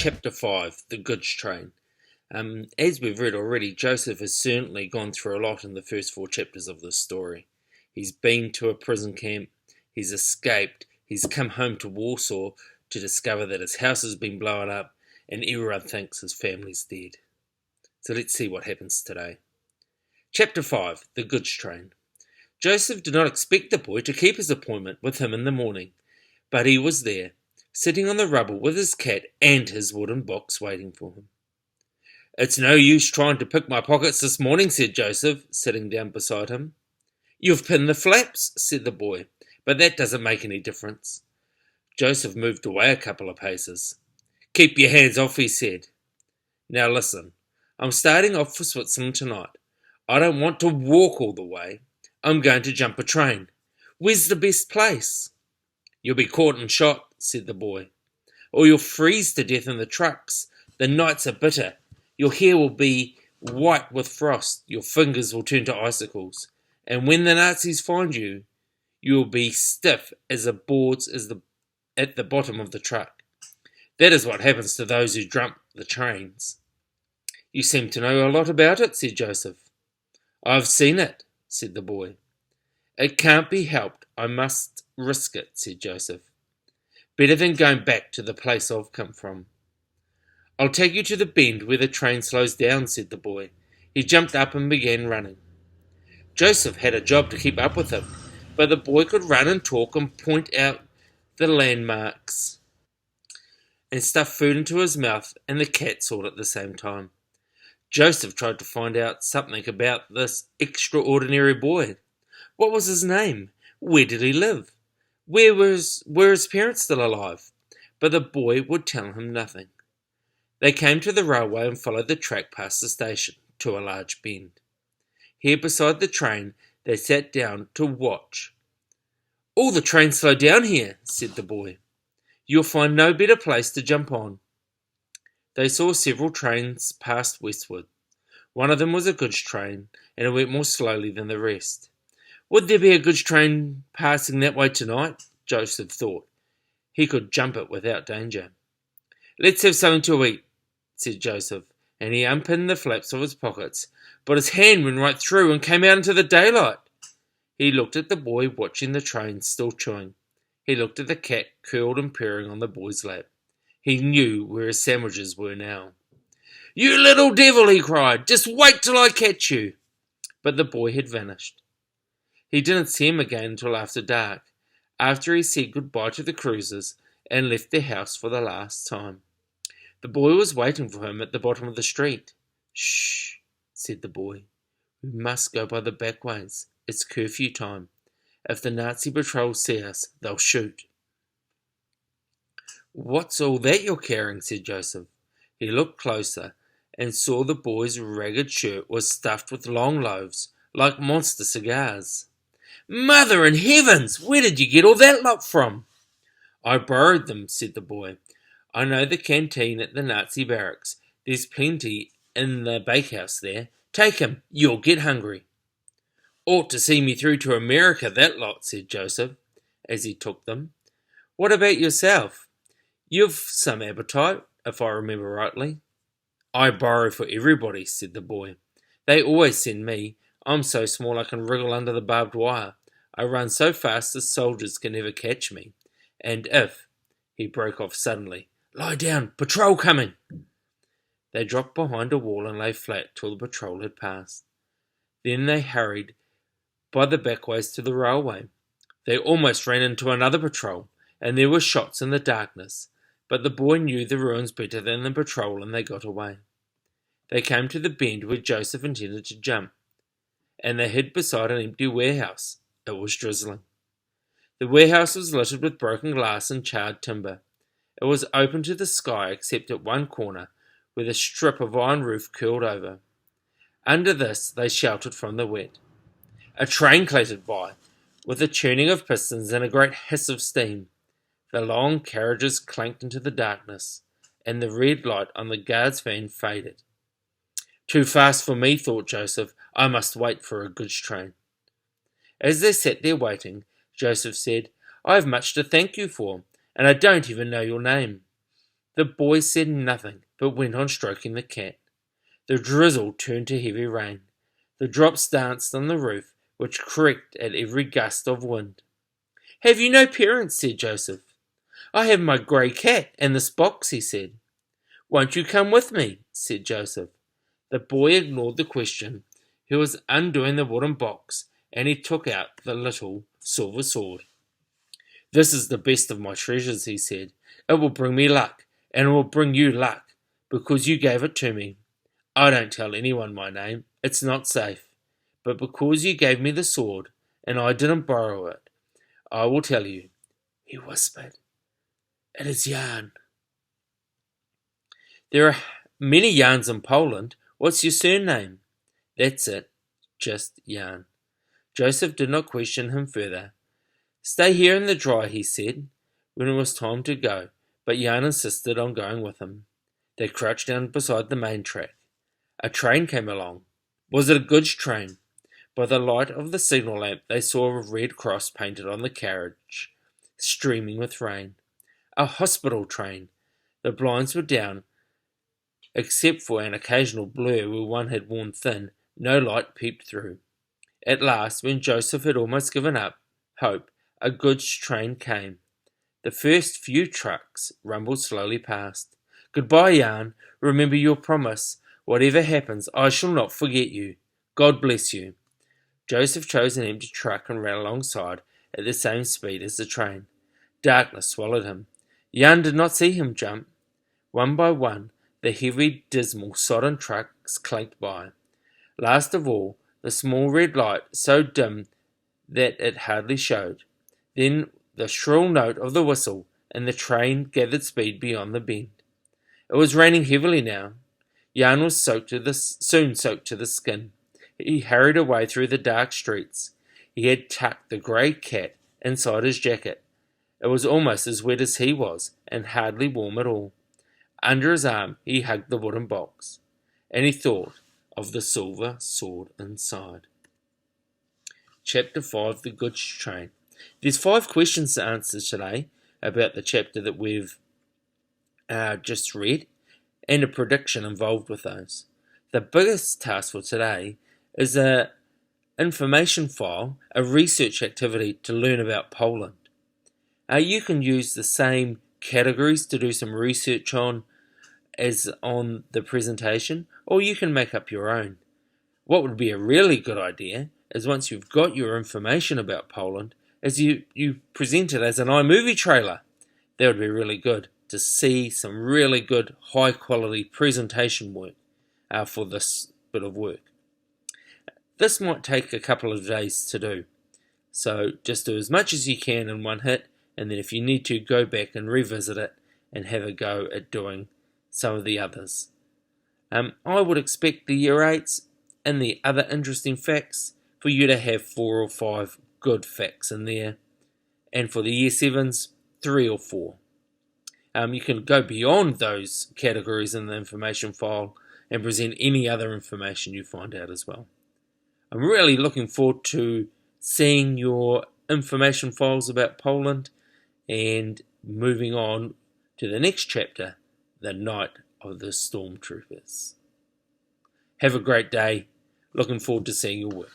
Chapter 5, The Goods Train. As we've read already, Joseph has certainly gone through a lot in the first 4 chapters of this story. He's been to a prison camp, he's escaped, he's come home to Warsaw to discover that his house has been blown up and everyone thinks his family's dead. So let's see what happens today. Chapter 5, The Goods Train. Joseph did not expect the boy to keep his appointment with him in the morning, but he was there, sitting on the rubble with his cat and his wooden box waiting for him. "It's no use trying to pick my pockets this morning," said Joseph, sitting down beside him. "You've pinned the flaps," said the boy, "but that doesn't make any difference." Joseph moved away a couple of paces. "Keep your hands off," he said. "Now listen, I'm starting off for Switzerland tonight. I don't want to walk all the way. I'm going to jump a train. Where's the best place?" "You'll be caught and shot," said the boy. "Or you'll freeze to death in the trucks. The nights are bitter. Your hair will be white with frost. Your fingers will turn to icicles. And when the Nazis find you, you will be stiff as the boards at the bottom of the truck. That is what happens to those who jump the trains." "You seem to know a lot about it," said Joseph. "I've seen it," said the boy. "It can't be helped. I must risk it," said Joseph. "Better than going back to the place I've come from." "I'll take you to the bend where the train slows down," said the boy. He jumped up and began running. Joseph had a job to keep up with him, but the boy could run and talk and point out the landmarks and stuff food into his mouth, and the cat saw it at the same time. Joseph tried to find out something about this extraordinary boy. What was his name? Where did he live? Were his parents still alive? But the boy would tell him nothing. They came to the railway and followed the track past the station to a large bend. Here beside the train they sat down to watch. "All the trains slow down here," said the boy. "You'll find no better place to jump on." They saw several trains pass westward. One of them was a goods train, and it went more slowly than the rest. Would there be a goods train passing that way tonight? Joseph thought. He could jump it without danger. "Let's have something to eat," said Joseph, and he unpinned the flaps of his pockets, but his hand went right through and came out into the daylight. He looked at the boy watching the train, still chewing. He looked at the cat curled and purring on the boy's lap. He knew where his sandwiches were now. "You little devil," he cried. "Just wait till I catch you." But the boy had vanished. He didn't see him again until after dark, after he said goodbye to the cruisers and left their house for the last time. The boy was waiting for him at the bottom of the street. "Shh," said the boy. "We must go by the back ways. It's curfew time. If the Nazi patrols see us, they'll shoot." "What's all that you're carrying?" said Joseph. He looked closer and saw the boy's ragged shirt was stuffed with long loaves, like monster cigars. "Mother in heavens, where did you get all that lot from?" "I borrowed them," said the boy. "I know the canteen at the Nazi barracks. There's plenty in the bakehouse there. Take 'em, you'll get hungry." "Ought to see me through to America, that lot," said Joseph, as he took them. "What about yourself? You've some appetite, if I remember rightly." "I borrow for everybody," said the boy. "They always send me. I'm so small I can wriggle under the barbed wire. I run so fast the soldiers can never catch me. And if—" He broke off suddenly. "Lie down, patrol coming!" They dropped behind a wall and lay flat till the patrol had passed. Then they hurried by the back ways to the railway. They almost ran into another patrol, and there were shots in the darkness, but the boy knew the ruins better than the patrol and they got away. They came to the bend where Joseph intended to jump, and they hid beside an empty warehouse. It was drizzling. The warehouse was littered with broken glass and charred timber. It was open to the sky except at one corner, where the strip of iron roof curled over. Under this they sheltered from the wet. A train clattered by, with a churning of pistons and a great hiss of steam. The long carriages clanked into the darkness, and the red light on the guard's van faded. "Too fast for me," thought Joseph. "I must wait for a goods train." As they sat there waiting, Joseph said, "I have much to thank you for, and I don't even know your name." The boy said nothing, but went on stroking the cat. The drizzle turned to heavy rain. The drops danced on the roof, which creaked at every gust of wind. "Have you no parents?" said Joseph. "I have my grey cat and this box," he said. "Won't you come with me?" said Joseph. The boy ignored the question. He was undoing the wooden box, and he took out the little silver sword. "This is the best of my treasures," he said. "It will bring me luck, and it will bring you luck, because you gave it to me. I don't tell anyone my name. It's not safe. But because you gave me the sword, and I didn't borrow it, I will tell you," he whispered. "It is Jan." "There are many Jans in Poland. What's your surname?" "That's it, just Jan." Joseph did not question him further. "Stay here in the dry," he said, when it was time to go, but Jan insisted on going with him. They crouched down beside the main track. A train came along. Was it a goods train? By the light of the signal lamp they saw a red cross painted on the carriage, streaming with rain. A hospital train. The blinds were down. Except for an occasional blur where one had worn thin, no light peeped through. At last, when Joseph had almost given up hope, a goods train came. The first few trucks rumbled slowly past. "Goodbye, Jan. Remember your promise. Whatever happens, I shall not forget you. God bless you." Joseph chose an empty truck and ran alongside at the same speed as the train. Darkness swallowed him. Jan did not see him jump. One by one, the heavy, dismal, sodden trucks clanked by. Last of all, the small red light, so dim that it hardly showed. Then the shrill note of the whistle, and the train gathered speed beyond the bend. It was raining heavily now. Jan was soon soaked to the skin. He hurried away through the dark streets. He had tucked the grey cat inside his jacket. It was almost as wet as he was, and hardly warm at all. Under his arm he hugged the wooden box, and he thought of the silver sword inside. Chapter 5, The Goods Train. There's 5 questions to answer today about the chapter that we've just read, and a prediction involved with those. The biggest task for today is an information file, a research activity to learn about Poland. You can use the same categories to do some research on as on the presentation, or you can make up your own. What would be a really good idea is once you've got your information about Poland, is you present it as an iMovie trailer. That would be really good to see some really good high quality presentation work for this bit of work. This might take a couple of days to do, so just do as much as you can in one hit, and then if you need to, go back and revisit it and have a go at doing some of the others. I would expect the Year 8s and the other interesting facts for you to have 4 or 5 good facts in there, and for the Year 7s, 3 or 4. You can go beyond those categories in the information file and present any other information you find out as well. I'm really looking forward to seeing your information files about Poland and moving on to the next chapter, The Night of the Stormtroopers. Have a great day. Looking forward to seeing your work.